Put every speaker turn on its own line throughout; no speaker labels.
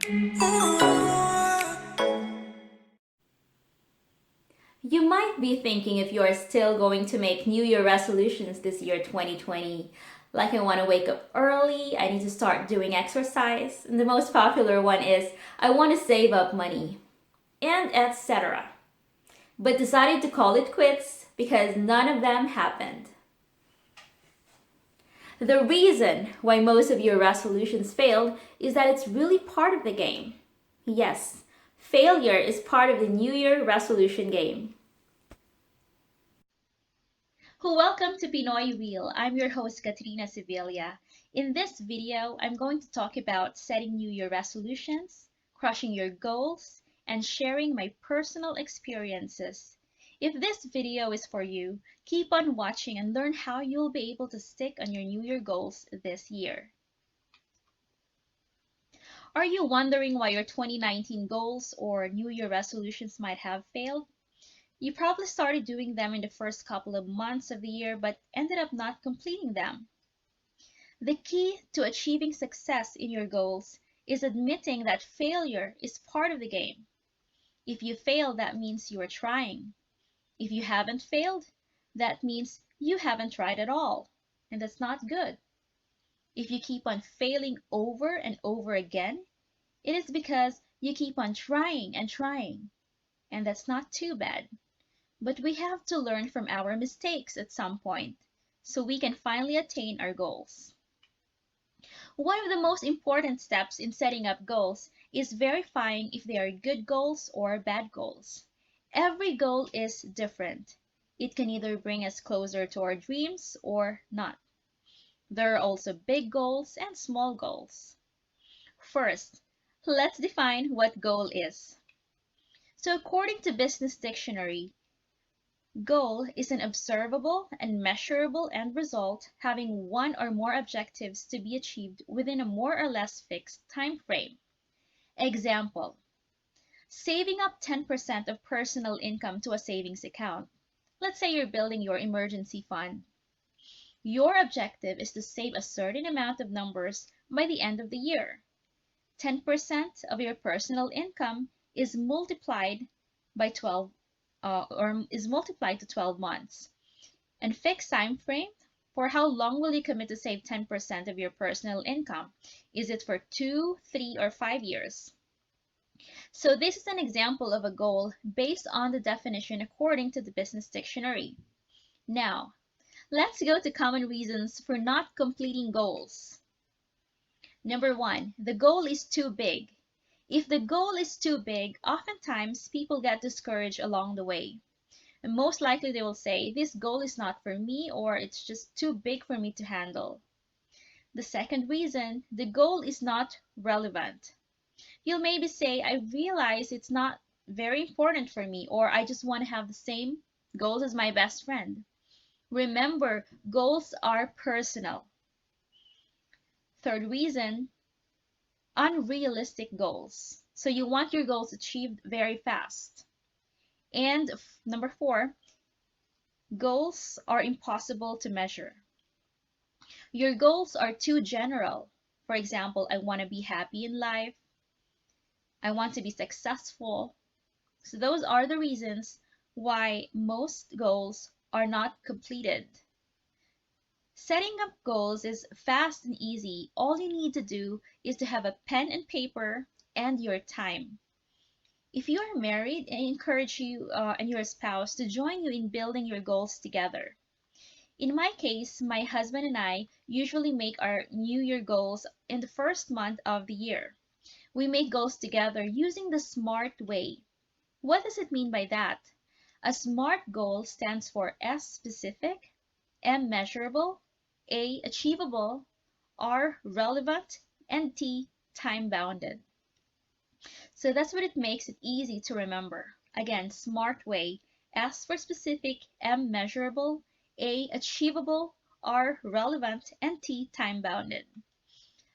You might be thinking if you are still going to make New Year resolutions this year 2020. Like, I want to wake up early, I need to start doing exercise, and the most popular one is I want to save up money, and etc. But decided to call it quits because none of them happened. The reason why most of your resolutions failed is that it's really part of the game. Yes, failure is part of the New Year resolution game. Welcome to Pinoy Real. I'm your host, Katrina Sevilla. In this video, I'm going to talk about setting New Year resolutions, crushing your goals, and sharing my personal experiences. If this video is for you, keep on watching and learn how you'll be able to stick on your New Year goals this year. Are you wondering why your 2019 goals or New Year resolutions might have failed? You probably started doing them in the first couple of months of the year but ended up not completing them. The key to achieving success in your goals is admitting that failure is part of the game. If you fail, that means you are trying. If you haven't failed, that means you haven't tried at all, and that's not good. If you keep on failing over and over again, it is because you keep on trying and trying, and that's not too bad. But we have to learn from our mistakes at some point so we can finally attain our goals. One of the most important steps in setting up goals is verifying if they are good goals or bad goals. Every goal is different. It can either bring us closer to our dreams or not. There are also big goals and small goals. First, let's define what goal is. So according to Business Dictionary, goal is an observable and measurable end result having one or more objectives to be achieved within a more or less fixed time frame. Example: saving up 10% of personal income to a savings account. Let's say you're building your emergency fund. Your objective is to save a certain amount of numbers by the end of the year. 10% of your personal income is multiplied by 12 or is multiplied to 12 months. And fixed time frame, for how long will you commit to save 10% of your personal income? Is it for 2, 3, or 5 years? So this is an example of a goal based on the definition according to the Business Dictionary. Now, let's go to common reasons for not completing goals. Number 1, the goal is too big. If the goal is too big, oftentimes people get discouraged along the way. And most likely they will say, this goal is not for me, or it's just too big for me to handle. The second reason, the goal is not relevant. You'll maybe say, I realize it's not very important for me, or I just want to have the same goals as my best friend. Remember, goals are personal. Third reason, unrealistic goals. So you want your goals achieved very fast. And number 4, goals are impossible to measure. Your goals are too general. For example, I want to be happy in life. I want to be successful. So those are the reasons why most goals are not completed. Setting up goals is fast and easy. All you need to do is to have a pen and paper and your time. If you are married, I encourage you and your spouse to join you in building your goals together. In my case, my husband and I usually make our New Year goals in the first month of the year. We make goals together using the SMART way. What does it mean by that? A SMART goal stands for S, specific; M, measurable; A, achievable; R, relevant; and T, time-bounded. So that's what it makes it easy to remember. Again, SMART way: S for specific, M, measurable; A, achievable; R, relevant; and T, time-bounded.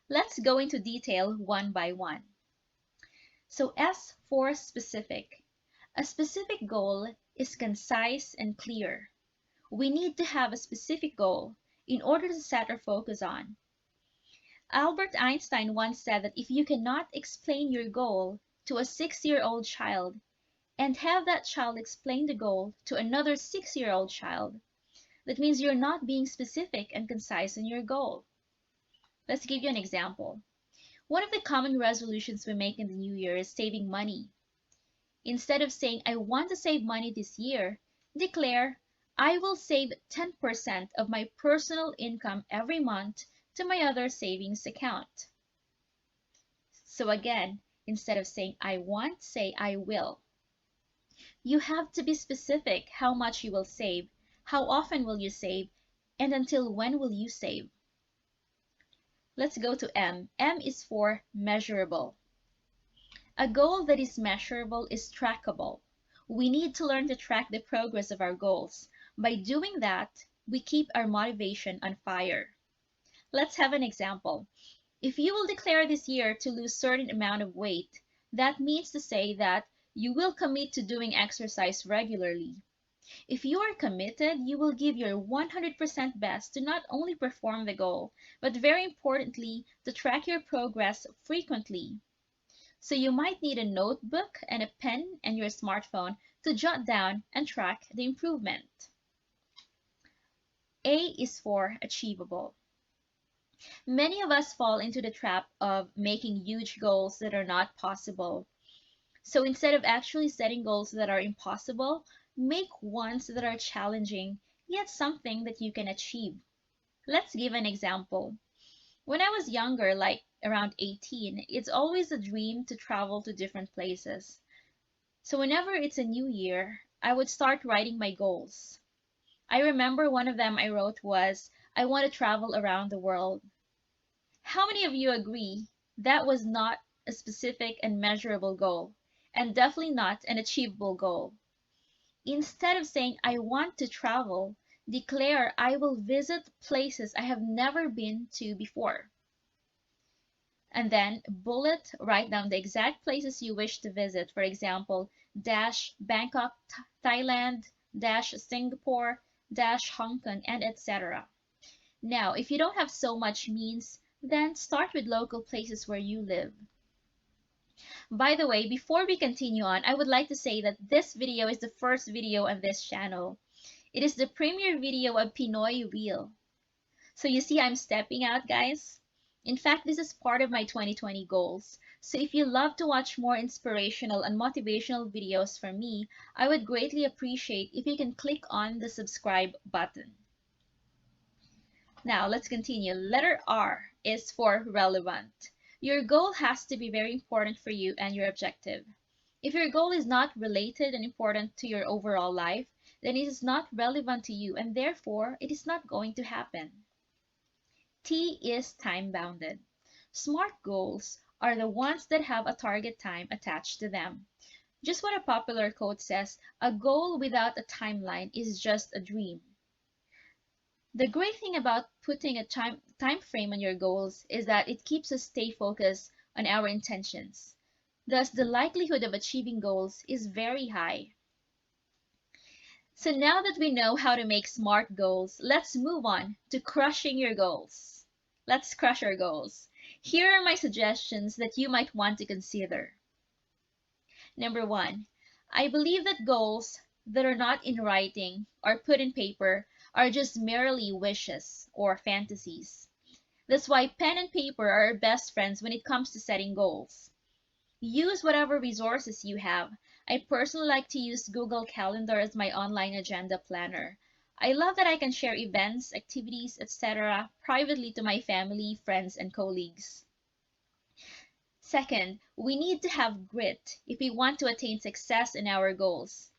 Let's go into detail one by one. So S for specific. A specific goal is concise and clear. We need to have a specific goal in order to set our focus on. Albert Einstein once said that if you cannot explain your goal to a 6-year-old child and have that child explain the goal to another 6-year-old child, that means you're not being specific and concise in your goal. Let's give you an example. One of the common resolutions we make in the new year is saving money. Instead of saying, I want to save money this year, declare, I will save 10% of my personal income every month to my other savings account. So again, instead of saying, I want, say, I will. You have to be specific how much you will save, how often will you save, and until when will you save. Let's go to M. M is for measurable. A goal that is measurable is trackable. We need to learn to track the progress of our goals. By doing that, we keep our motivation on fire. Let's have an example. If you will declare this year to lose a certain amount of weight, that means to say that you will commit to doing exercise regularly. If you are committed, you will give your 100% best to not only perform the goal, but very importantly, to track your progress frequently. So you might need a notebook and a pen and your smartphone to jot down and track the improvement. A is for achievable. Many of us fall into the trap of making huge goals that are not possible. So instead of actually setting goals that are impossible, make ones that are challenging, yet something that you can achieve. Let's give an example. When I was younger, like around 18, it's always a dream to travel to different places. So whenever it's a new year, I would start writing my goals. I remember one of them I wrote was, I want to travel around the world. How many of you agree that was not a specific and measurable goal, and definitely not an achievable goal? Instead of saying, I want to travel, declare, I will visit places I have never been to before. And then bullet, write down the exact places you wish to visit. For example, dash Bangkok, Thailand, dash Singapore, dash Hong Kong, and etc. Now, if you don't have so much means, then start with local places where you live. By the way, before we continue on, I would like to say that this video is the first video on this channel. It is the premiere video of Pinoy Reel. So you see I'm stepping out, guys. In fact, this is part of my 2020 goals. So if you love to watch more inspirational and motivational videos from me, I would greatly appreciate if you can click on the subscribe button. Now let's continue. Letter R is for relevant. Your goal has to be very important for you and your objective. If your goal is not related and important to your overall life, then it is not relevant to you and therefore it is not going to happen. T is time-bounded. Smart goals are the ones that have a target time attached to them. Just what a popular quote says, a goal without a timeline is just a dream. The great thing about putting a time frame on your goals is that it keeps us stay focused on our intentions. Thus, the likelihood of achieving goals is very high. So now that we know how to make smart goals, let's move on to crushing your goals. Let's crush our goals. Here are my suggestions that you might want to consider. Number 1, I believe that goals that are not in writing or put in paper are just merely wishes or fantasies. That's why pen and paper are our best friends when it comes to setting goals. Use whatever resources you have. I personally like to use Google Calendar as my online agenda planner. I love that I can share events, activities, etc. privately to my family, friends, and colleagues. Second, we need to have grit if we want to attain success in our goals.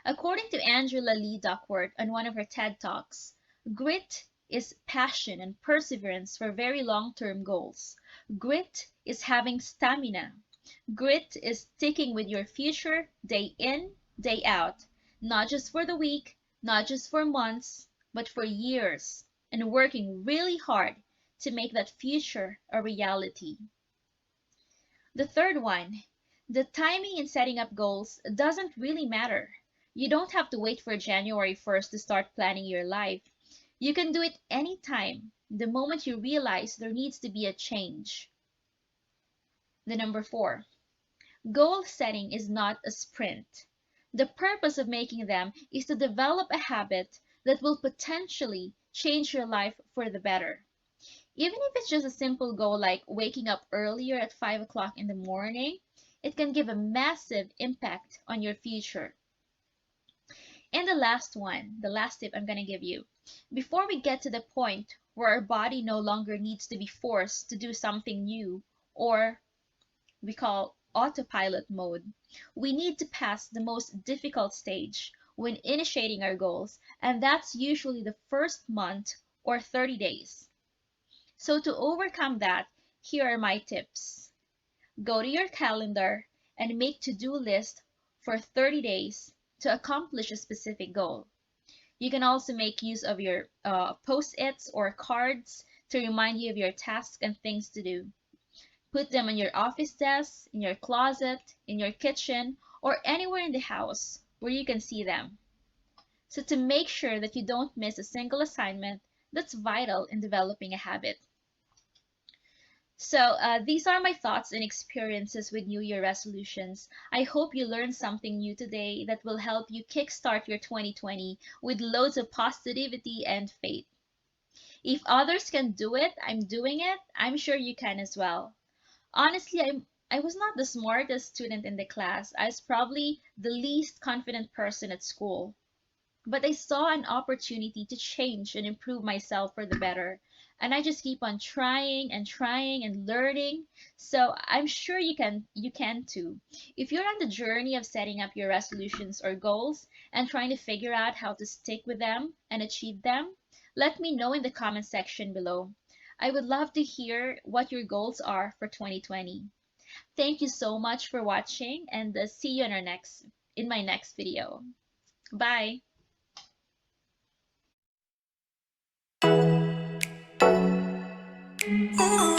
According to Angela Lee Duckworth on one of her TED Talks, grit is passion and perseverance for very long-term goals. Grit is having stamina. Grit is sticking with your future day in, day out, not just for the week, not just for months, but for years, and working really hard to make that future a reality. The third one, the timing in setting up goals doesn't really matter. You don't have to wait for January 1st to start planning your life. You can do it anytime, the moment you realize there needs to be a change. The number 4, goal setting is not a sprint. The purpose of making them is to develop a habit that will potentially change your life for the better. Even if it's just a simple goal like waking up earlier at 5 o'clock in the morning, it can give a massive impact on your future. And the last one, the last tip I'm going to give you. Before we get to the point where our body no longer needs to be forced to do something new, or we call autopilot mode, we need to pass the most difficult stage when initiating our goals, and that's usually the first month or 30 days. So to overcome that, here are my tips. Go to your calendar and make to-do list for 30 days to accomplish a specific goal. You can also make use of your post-its or cards to remind you of your tasks and things to do. Put them on your office desk, in your closet, in your kitchen, or anywhere in the house where you can see them. So to make sure that you don't miss a single assignment that's vital in developing a habit. So these are my thoughts and experiences with New Year resolutions. I hope you learned something new today that will help you kickstart your 2020 with loads of positivity and faith. If others can do it, I'm doing it, I'm sure you can as well. Honestly, I was not the smartest student in the class. I was probably the least confident person at school. But I saw an opportunity to change and improve myself for the better. And I just keep on trying and learning. So I'm sure you can too. If you're on the journey of setting up your resolutions or goals and trying to figure out how to stick with them and achieve them, let me know in the comment section below. I would love to hear what your goals are for 2020. Thank you so much for watching, and see you in my next video. Bye.
Ooh.